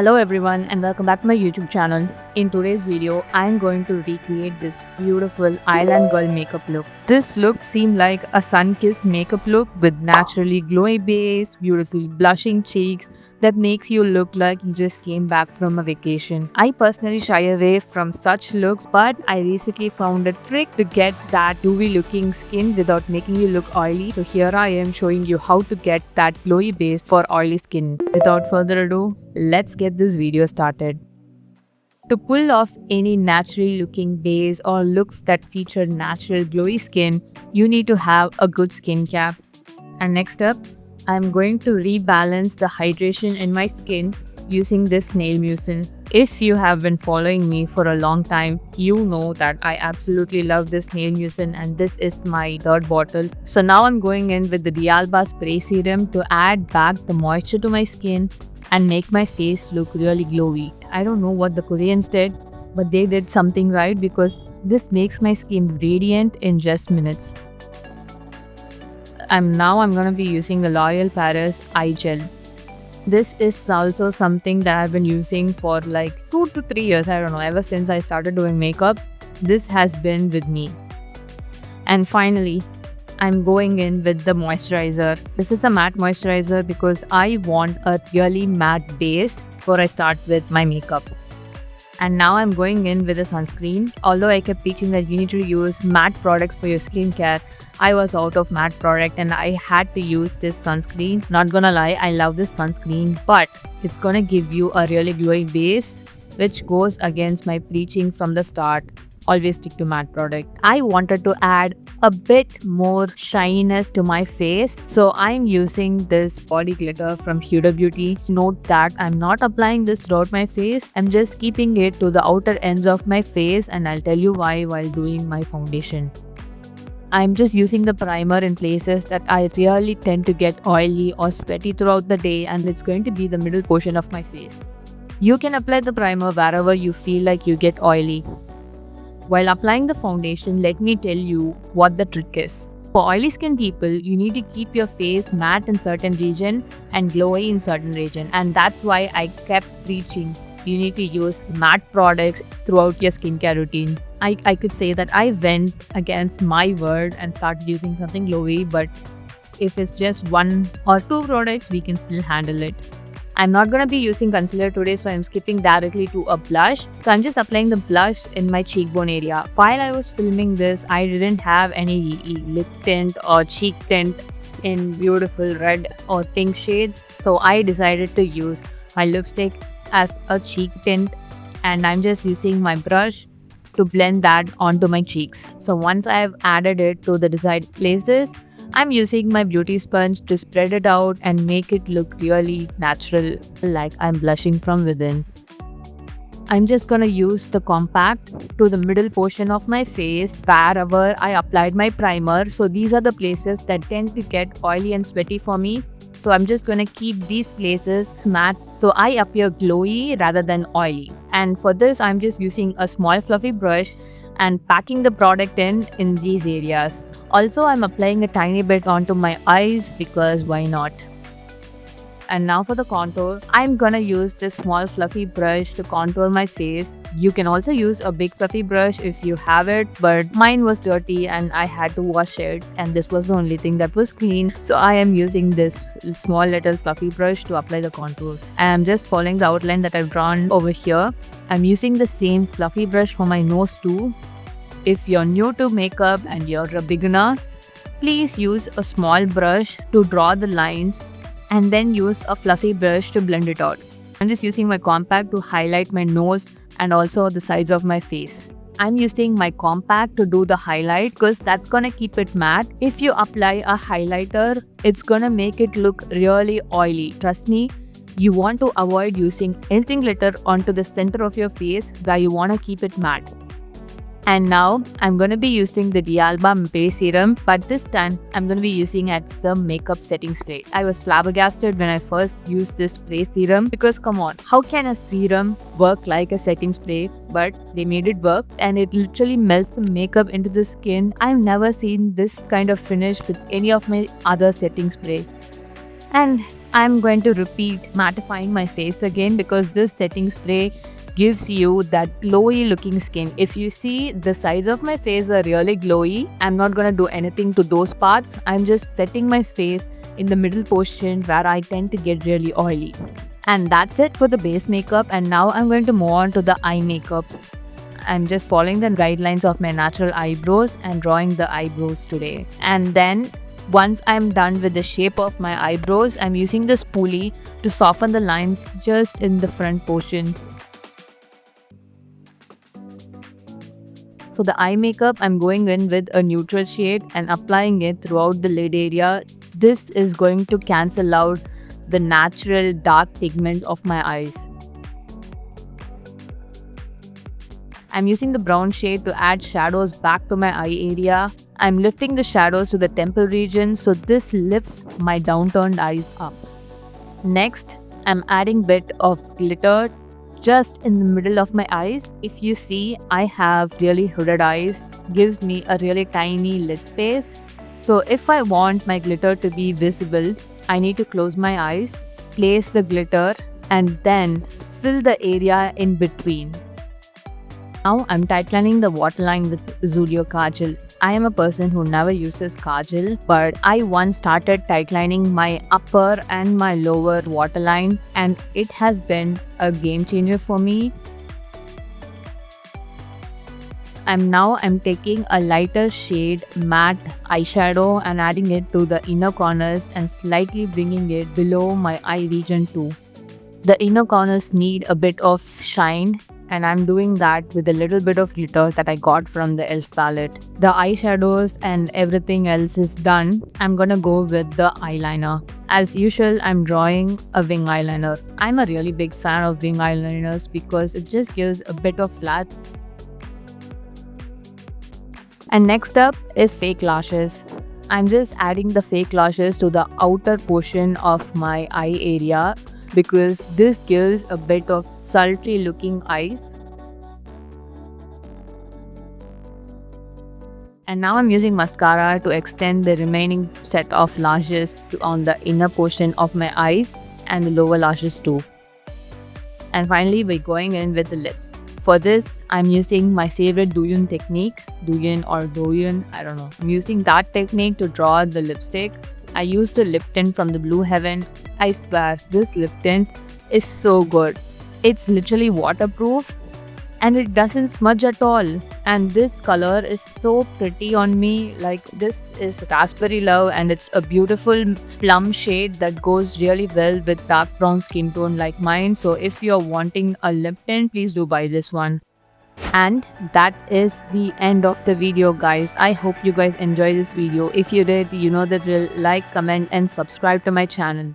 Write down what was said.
Hello everyone and welcome back to my YouTube channel. In today's video, I am going to recreate this beautiful island girl makeup look. This look seemed like a sun-kissed makeup look with naturally glowy base, beautiful blushing cheeks that makes you look like you just came back from a vacation. I personally shy away from such looks, but I recently found a trick to get that dewy looking skin without making you look oily. So here I am showing you how to get that glowy base for oily skin. Without further ado, let's get this video started. To pull off any naturally looking base or looks that feature natural glowy skin, you need to have a good skin cap. And next up, I'm going to rebalance the hydration in my skin using this snail mucin. If you have been following me for a long time, you know that I absolutely love this snail mucin and this is my third bottle. So now I'm going in with the D'Alba spray serum to add back the moisture to my skin and make my face look really glowy. I don't know what the Koreans did, but they did something right because this makes my skin radiant in just minutes. I'm gonna be using the L'Oreal Paris Eye Gel. This is also something that I've been using for like 2 to 3 years, I don't know, ever since I started doing makeup. This has been with me. And finally, I'm going in with the moisturizer. This is a matte moisturizer because I want a really matte base before I start with my makeup. And now I'm going in with a sunscreen. Although I kept teaching that you need to use matte products for your skincare, I was out of matte product and I had to use this sunscreen. Not gonna lie, I love this sunscreen, but it's gonna give you a really glowy base, which goes against my preaching from the start. Always stick to matte product. I wanted to add a bit more shininess to my face, so I'm using this body glitter from Huda Beauty. Note that I'm not applying this throughout my face. I'm just keeping it to the outer ends of my face, and I'll tell you why while doing my foundation. I'm just using the primer in places that I really tend to get oily or sweaty throughout the day, and it's going to be the middle portion of my face. You can apply the primer wherever you feel like you get oily. While applying the foundation, let me tell you what the trick is. For oily skin people, you need to keep your face matte in certain region and glowy in certain region. And that's why I kept preaching you need to use matte products throughout your skincare routine. I could say that I went against my word and started using something glowy, but if it's just 1 or 2 products, we can still handle it. I'm not going to be using concealer today, so I'm skipping directly to a blush. So I'm just applying the blush in my cheekbone area. While I was filming this, I didn't have any lip tint or cheek tint in beautiful red or pink shades. So I decided to use my lipstick as a cheek tint, and I'm just using my brush to blend that onto my cheeks. So once I've added it to the desired places, I'm using my beauty sponge to spread it out and make it look really natural, like I'm blushing from within. I'm just gonna use the compact to the middle portion of my face wherever I applied my primer. So these are the places that tend to get oily and sweaty for me. So I'm just gonna keep these places matte so I appear glowy rather than oily. And for this, I'm just using a small fluffy brush and packing the product in these areas. Also, I'm applying a tiny bit onto my eyes because why not? And now for the contour, I'm gonna use this small fluffy brush to contour my face. You can also use a big fluffy brush if you have it, but mine was dirty and I had to wash it, and this was the only thing that was clean. So I am using this small little fluffy brush to apply the contour. And I'm just following the outline that I've drawn over here. I'm using the same fluffy brush for my nose too. If you're new to makeup and you're a beginner, please use a small brush to draw the lines and then use a fluffy brush to blend it out. I'm just using my compact to highlight my nose and also the sides of my face. I'm using my compact to do the highlight because that's gonna keep it matte. If you apply a highlighter, it's gonna make it look really oily. Trust me, you want to avoid using anything glitter onto the center of your face where you wanna keep it matte. And now I'm going to be using the D'Alba Spray Serum, but this time I'm going to be using it as a makeup setting spray. I was flabbergasted when I first used this spray serum because come on, how can a serum work like a setting spray? But they made it work and it literally melts the makeup into the skin. I've never seen this kind of finish with any of my other setting spray. And I'm going to repeat mattifying my face again because this setting spray gives you that glowy looking skin. If you see, the sides of my face are really glowy. I'm not gonna do anything to those parts. I'm just setting my face in the middle portion where I tend to get really oily. And that's it for the base makeup, and now I'm going to move on to the eye makeup. I'm just following the guidelines of my natural eyebrows and drawing the eyebrows today. And then once I'm done with the shape of my eyebrows, I'm using the spoolie to soften the lines just in the front portion. For the eye makeup, I'm going in with a neutral shade and applying it throughout the lid area. This is going to cancel out the natural dark pigment of my eyes. I'm using the brown shade to add shadows back to my eye area. I'm lifting the shadows to the temple region, so this lifts my downturned eyes up. Next, I'm adding bit of glitter just in the middle of my eyes. If you see, I have really hooded eyes, gives me a really tiny lid space. So if I want my glitter to be visible, I need to close my eyes, place the glitter, and then fill the area in between. Now I'm tightening the waterline with Zudio Kajal. I am a person who never uses kajal, but I once started tightening my upper and my lower waterline, and it has been a game changer for me. I'm taking a lighter shade matte eyeshadow and adding it to the inner corners and slightly bringing it below my eye region too. The inner corners need a bit of shine, and I'm doing that with a little bit of glitter that I got from the e.l.f. palette. The eyeshadows and everything else is done. I'm gonna go with the eyeliner. As usual, I'm drawing a wing eyeliner. I'm a really big fan of wing eyeliners because it just gives a bit of flat. And next up is fake lashes. I'm just adding the fake lashes to the outer portion of my eye area because this gives a bit of sultry looking eyes. And now I'm using mascara to extend the remaining set of lashes on the inner portion of my eyes and the lower lashes too. And finally, we're going in with the lips. For this, I'm using my favorite Douyin technique, Douyin, I don't know. I'm using that technique to draw the lipstick. I used the lip tint from the Blue Heaven. I swear, this lip tint is so good. It's literally waterproof and it doesn't smudge at all. And this color is so pretty on me. Like, this is Raspberry Love and it's a beautiful plum shade that goes really well with dark brown skin tone like mine. So if you're wanting a lip tint, please do buy this one. And that is the end of the video, guys. I hope you guys enjoyed this video. If you did, you know the drill. Like, comment and subscribe to my channel.